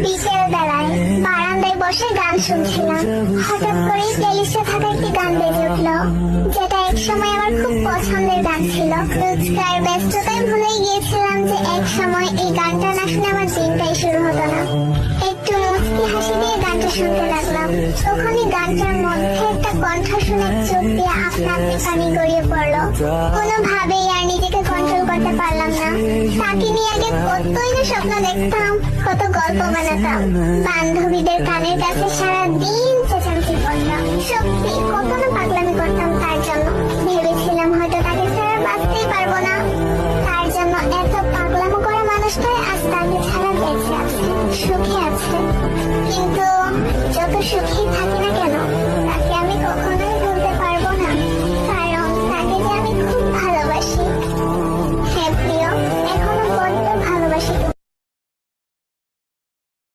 বিকেল বেলায় বারান্দায় বসে গান শুনছিলাম। হঠাৎ করে প্লেলিস্টে থাকা একটি গান বেজে উঠলো, যেটা এক সময় আমার খুব পছন্দের গান ছিল। রোজকার ব্যস্ততায় ভুলেই গিয়েছিলাম যে এক সময় এই গানটা না শুনে আমার দিনটাই শুরু হতো না। একটু মুচকি হাসি দিয়ে গানটা শুনতে লাগলাম। তখনই গানটার মধ্যে একটা কণ্ঠ শুনে চোখ দিয়ে আপনা আপনি পানি গড়িয়ে পড়লো। কোনোভাবেই আর নিজেকে কন্ট্রোল করতে পারলাম না। তাকে নিয়ে আগে কতই না স্বপ্ন দেখতাম, কত গল্প বানাতাম, বান্ধবীদের কানের কাছে সারাদিন চেঁচামেচি করতাম। সত্যি কত না পাগলামি করতাম তার জন্য। ভেবেছিলাম হয়তো তাকে ছাড়া বাঁচতেই পারবো না। তার জন্য এত পাগলামো করা মানুষটাই আজ তাকে ছাড়া বেঁচে আছে, সুখে আছে। কিন্তু যত সুখী থাকি না কেন,